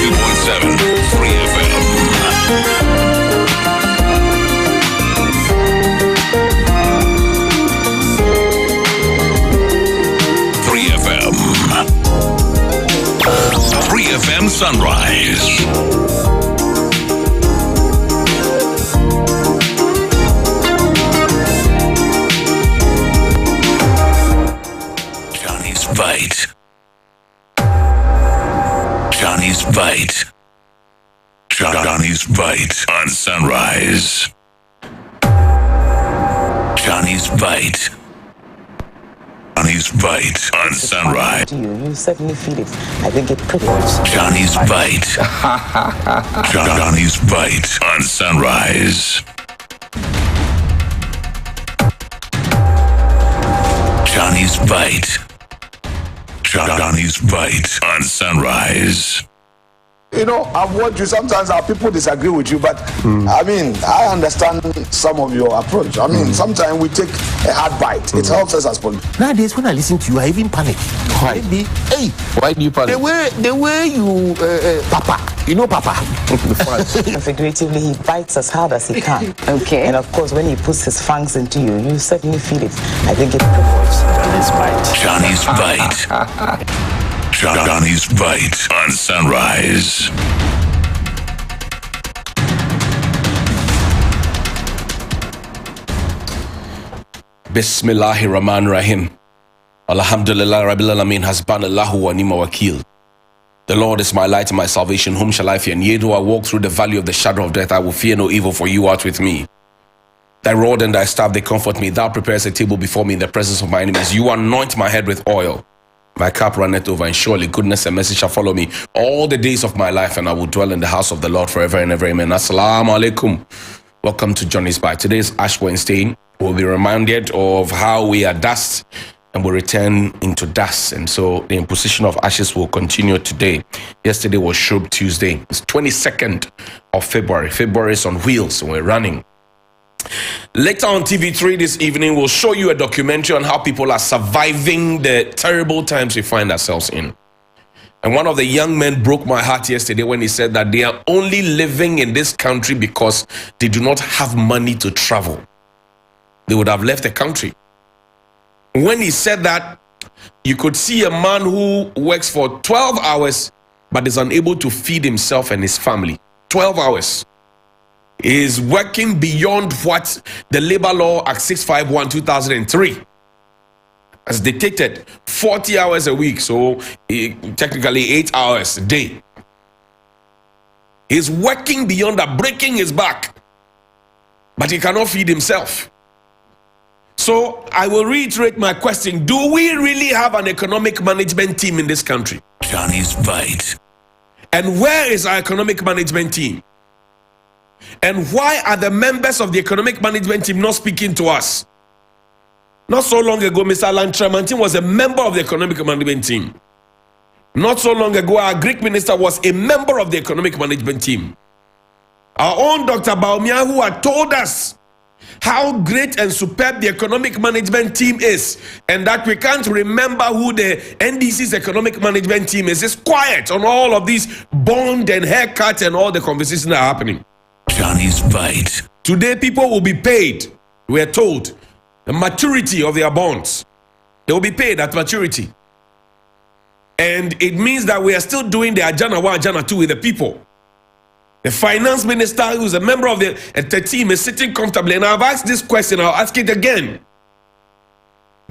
92.7 3FM. 3FM Sunrise. Johnny's Bite. Johnny's Bite. Johnny's Bite on Sunrise. Johnny's Bite. Johnny's Bite on Sunrise. You certainly feel it. I think it pretty much. Johnny's Bite. Johnny's Bite on Sunrise. Johnny's Bite. Johnny's Bite on Sunrise. You know, I've watched you. Sometimes our people disagree with you, but I mean, I understand some of your approach. I mean, sometimes we take a hard bite. It helps us as politicians. Nowadays, when I listen to you, I even panic. Why? Maybe, hey, Why do you panic? the way you, Papa, you know, Papa. Figuratively, he bites as hard as he can. Okay. And of course, when he puts his fangs into you, you certainly feel it. I think it pretty much. Johnny's Bite. Johnny's Bite on Sunrise. Bismillahir Rahmanir Rahim. Alhamdulillah Rabbil Alameen, Hasbanallahu wa ni'mal wakil. The Lord is my light and my salvation, whom shall I fear? And yea, though I walk through the valley of the shadow of death, I will fear no evil, for you art with me. Thy rod and thy staff, they comfort me. Thou preparest a table before me in the presence of my enemies. You anoint my head with oil. My cup runneth over, and surely goodness and mercy shall follow me all the days of my life, and I will dwell in the house of the Lord forever and ever. Amen. Assalamu alaikum. Welcome to Johnny's Bite. Today is Ash Wednesday. We'll be reminded of how we are dust and will return into dust. And so the imposition of ashes will continue today. Yesterday was Shrub Tuesday. It's 22nd of February. February is on wheels, and we're running. Later on TV3 this evening, we'll show you a documentary on how people are surviving the terrible times we find ourselves in. And one of the young men broke my heart yesterday when he said that they are only living in this country because they do not have money to travel. They would have left the country. When he said that, you could see a man who works for 12 hours but is unable to feed himself and his family. 12 hours. He is working beyond what the Labor Law Act 651/2003 has dictated. 40 hours a week, so technically 8 hours a day. He's working beyond that, breaking his back, but he cannot feed himself. So I will reiterate my question. Do we really have an economic management team in this country? Johnny's Bite. And where is our economic management team? And why are the members of the economic management team not speaking to us? Not so long ago, Mr. Alan Tremantin was a member of the economic management team. Not so long ago, our Greek minister was a member of the economic management team. Our own Dr. Baumia, who had told us how great and superb the economic management team is, and that we can't remember who the NDC's economic management team is quiet on all of these bond and haircut and all the conversations that are happening. Johnny's Bite. Today, people will be paid, we are told, the maturity of their bonds. They will be paid at maturity. And it means that we are still doing the Ajana 1, Ajana 2 with the people. The finance minister, who's a member of the team, is sitting comfortably. And I've asked this question, I'll ask it again.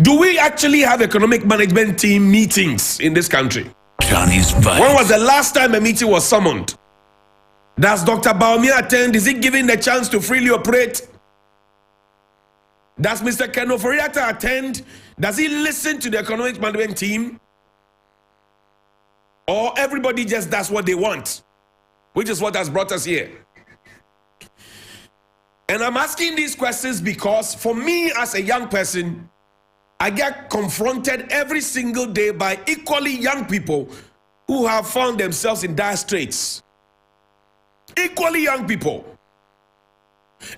Do we actually have economic management team meetings in this country? Johnny's Bite. When was the last time a meeting was summoned? Does Dr. Baumia attend? Is he given the chance to freely operate? Does Mr. Keno Foriata attend? Does he listen to the economic management team? Or everybody just does what they want? Which is what has brought us here. And I'm asking these questions because for me as a young person, I get confronted every single day by equally young people who have found themselves in dire straits. Equally young people.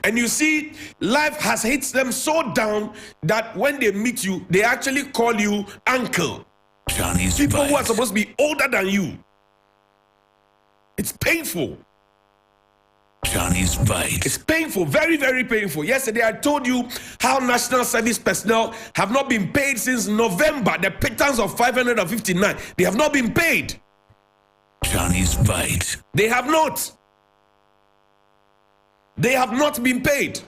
And you see, life has hit them so down that when they meet you, they actually call you uncle. Johnny's People Bite. who are supposed to be older than you. It's painful. Johnny's Bite. It's painful, very, very painful. Yesterday, I told you how national service personnel have not been paid since November. The pittance of 559. They have not been paid. Johnny's Bite. They have not. They have not been paid.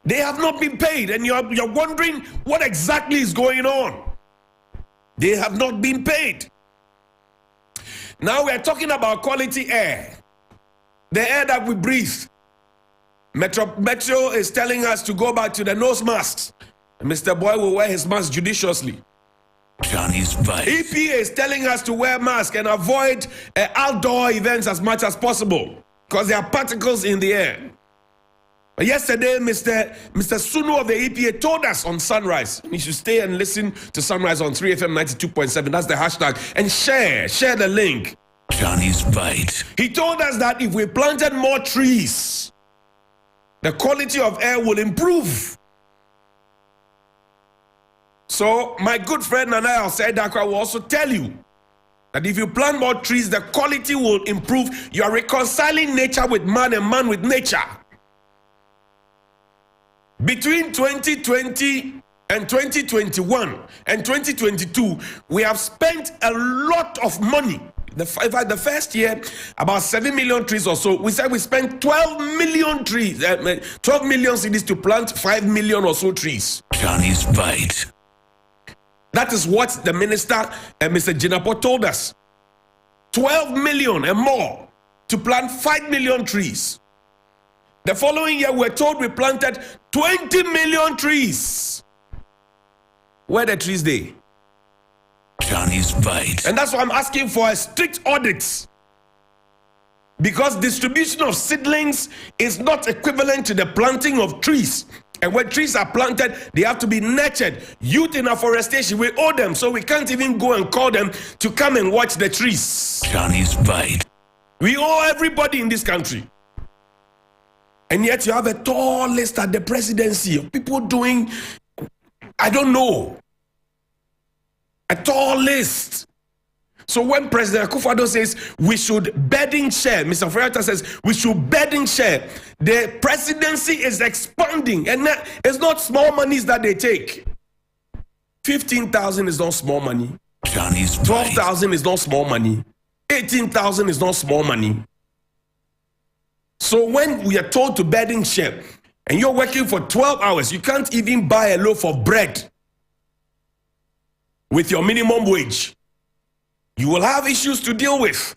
They have not been paid. And you're wondering what exactly is going on. They have not been paid. Now we are talking about quality air. The air that we breathe. Metro is telling us to go back to the nose masks. And Mr. Boy will wear his mask judiciously. Johnny's Bite. EPA is telling us to wear masks and avoid outdoor events as much as possible because there are particles in the air. But yesterday, Mr. Sunu of the EPA told us on Sunrise, you should stay and listen to Sunrise on 3FM 92.7. That's the hashtag. And share the link. Johnny's Bite. He told us that if we planted more trees, the quality of air will improve. So my good friend Nana Al-Saidakwa will also tell you that if you plant more trees, the quality will improve. You are reconciling nature with man and man with nature. Between 2020 and 2021 and 2022, we have spent a lot of money. In fact, the first year, about 7 million trees or so. We said we spent 12 million trees, 12 million cedis to plant 5 million or so trees. Johnny's Bite. That is what the minister, Mr. Jinapo, told us. 12 million and more to plant 5 million trees. The following year, we're told we planted 20 million trees. Where the trees they? Johnny's Bite. And that's why I'm asking for a strict audit. Because distribution of seedlings is not equivalent to the planting of trees. And when trees are planted, they have to be nurtured. Youth in afforestation, we owe them, so we can't even go and call them to come and watch the trees. Johnny's Bite. We owe everybody in this country. And yet you have a tall list at the presidency of people doing, I don't know, a tall list. So when President Akufo-Addo says we should bedding share, Mr. Ferreira says we should bedding share, the presidency is expanding, and it's not small monies that they take. 15,000 is not small money. Johnny's Bite. 12,000 is not small money. 18,000 is not small money. So when we are told to bedding share, and you're working for 12 hours, you can't even buy a loaf of bread with your minimum wage. You will have issues to deal with.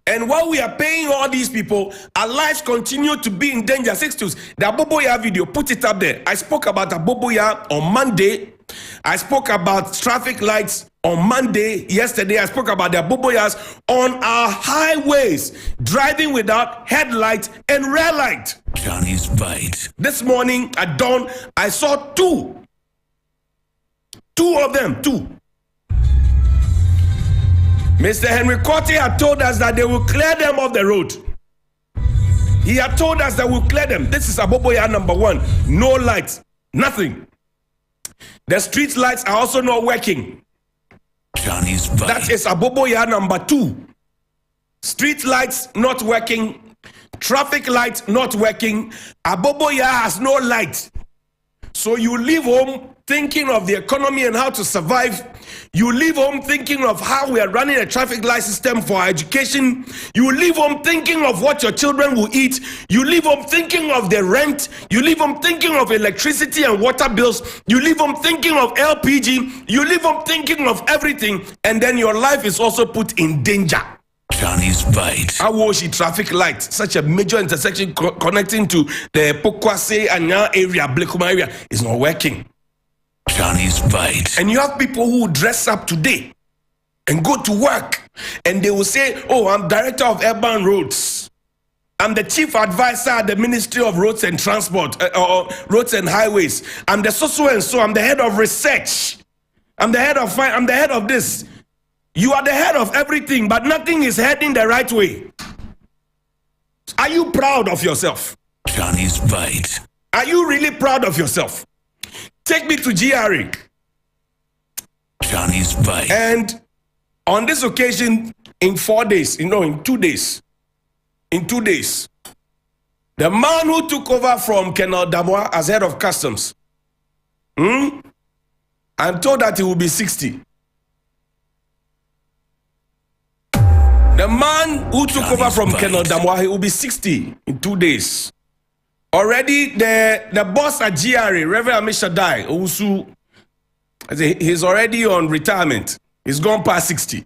And while we are paying all these people, our lives continue to be in danger. 62s, the Aboboya video, put it up there. I spoke about Aboboya on Monday. I spoke about traffic lights on Monday. Yesterday, I spoke about the Aboboyas on our highways, driving without headlight and rear light. Johnny's Bite. This morning at dawn, I saw two. Two of them. Mr. Henry Korte had told us that they will clear them off the road. He had told us that we'll clear them. This is Aboboya number 1. No lights, nothing. The street lights are also not working. Johnny's Bite. That is Aboboya number 2. Street lights not working. Traffic lights not working. Aboboya has no light. So you leave home thinking of the economy and how to survive. You leave home thinking of how we are running a traffic light system for our education. You leave home thinking of what your children will eat. You leave home thinking of the rent. You leave home thinking of electricity and water bills. You leave home thinking of LPG. You leave home thinking of everything. And then your life is also put in danger. Johnny's Bite. Awoshi traffic light, such a major intersection connecting to the Pokwase Anya area, Blekuma area, is not working. Johnny's Bite. And you have people who dress up today and go to work and they will say, oh, I'm director of urban roads. I'm the chief advisor at the Ministry of Roads and Transport, or Roads and Highways. I'm the so and so. I'm the head of research. I'm the head of this. You are the head of everything, but nothing is heading the right way. Are you proud of yourself? Johnny's Bite. Are you really proud of yourself? Take me to GRA. Johnny's Bite. And On this occasion, in 4 days, in 2 days, the man who took over from Colonel Damois as head of customs, I'm told that he will be 60. The man who took over from Colonel Damois, he will be 60 in 2 days. Already, the boss at GRA, Reverend Amishadai Owusu, he's already on retirement. He's gone past 60,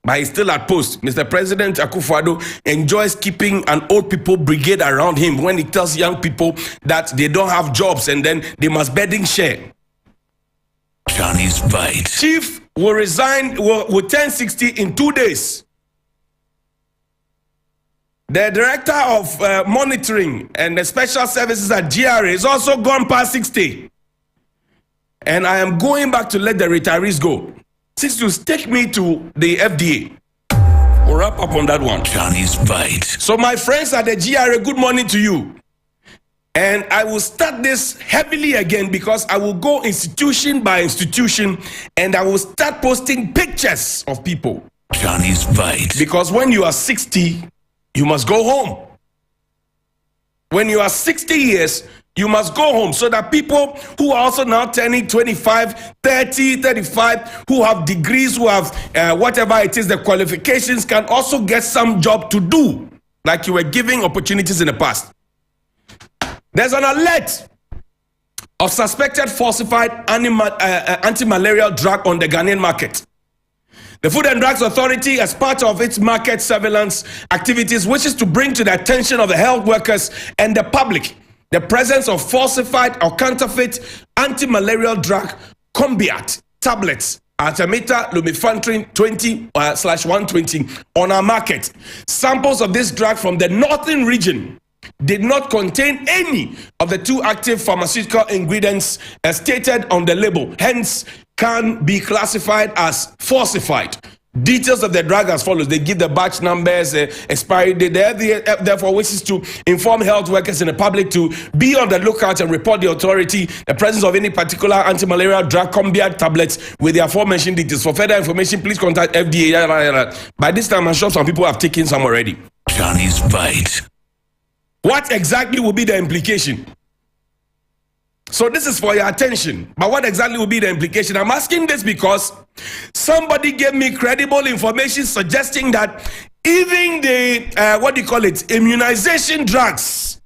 but he's still at post. Mr. President Akufo-Addo enjoys keeping an old people brigade around him when he tells young people that they don't have jobs and then they must bedding share. Johnny's Bite. Chief will resign, will turn 60 in 2 days. The director of monitoring and the special services at GRA is also gone past 60. And I am going back to let the retirees go. Since you take me to the FDA, we'll wrap up on that one. Johnny's Bite. So my friends at the GRA, good morning to you. And I will start this heavily again because I will go institution by institution and I will start posting pictures of people. Johnny's Bite. Because when you are 60, you must go home. When you are 60 years, you must go home so that people who are also now turning 25, 30, 35, who have degrees, who have whatever it is, the qualifications, can also get some job to do, like you were giving opportunities in the past. There's an alert of suspected falsified anti-malarial drug on the Ghanaian market. The Food and Drugs Authority, as part of its market surveillance activities, wishes to bring to the attention of the health workers and the public the presence of falsified or counterfeit anti-malarial drug Combiat tablets, Artemether lumefantrine 20/120 on our market. Samples of this drug from the northern region did not contain any of the 2 active pharmaceutical ingredients as stated on the label, hence can be classified as falsified. Details of the drug as follows. They give the batch numbers, expiry date. Therefore wishes to inform health workers and the public to be on the lookout and report the authority the presence of any particular anti-malarial drug Combiat tablets with the aforementioned details. For further information, please contact FDA. By this time, I'm sure some people have taken some already. Johnny's Bite. What exactly will be the implication? So this is for your attention. But what exactly will be the implication? I'm asking this because somebody gave me credible information suggesting that even the, immunization drugs,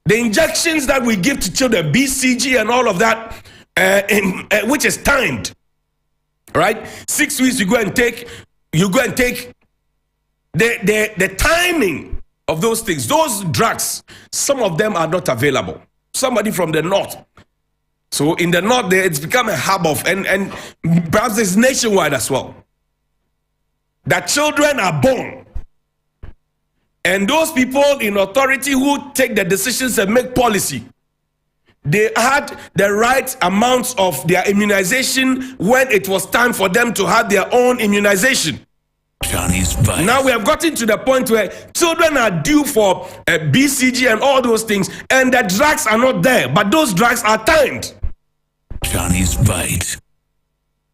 the injections that we give to children, BCG and all of that, which is timed, right? 6 weeks you go and take the timing of those things. Those drugs, some of them are not available. Somebody from the north. So in the north there, it's become a hub of, and perhaps it's nationwide as well, that children are born. And those people in authority who take the decisions and make policy, they had the right amounts of their immunization when it was time for them to have their own immunization. Johnny's Bite. Now we have gotten to the point where children are due for BCG and all those things, and the drugs are not there, but those drugs are timed. Johnny's Bite.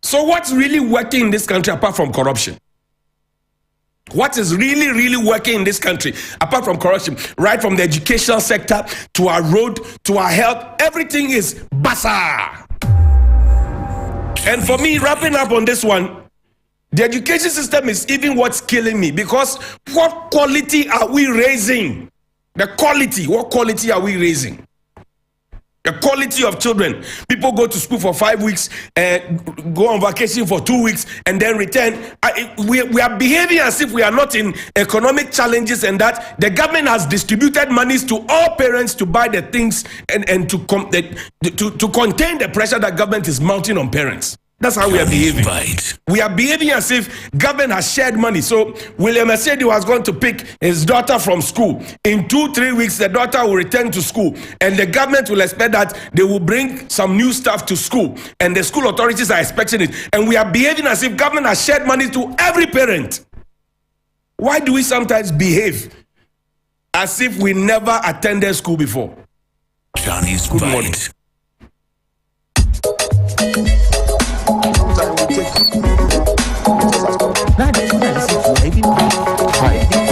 So what's really working in this country apart from corruption? What is really, really working in this country apart from corruption? Right from the educational sector to our road to our health, everything is bazaar. And for me, wrapping up on this one, the education system is even what's killing me, because what quality are we raising? What quality are we raising? The quality of children. People go to school for 5 weeks, go on vacation for 2 weeks, and then return. We are behaving as if we are not in economic challenges, and that the government has distributed monies to all parents to buy the things and to contain the pressure that government is mounting on parents. That's how we are behaving. Bite. We are behaving as if government has shared money. So William Asedi was going to pick his daughter from school. In 2-3 weeks, the daughter will return to school, and the government will expect that they will bring some new stuff to school, and the school authorities are expecting it. And we are behaving as if government has shared money to every parent. Why do we sometimes behave as if we never attended school before? Johnny's Good Bite. morning. Sometimes we take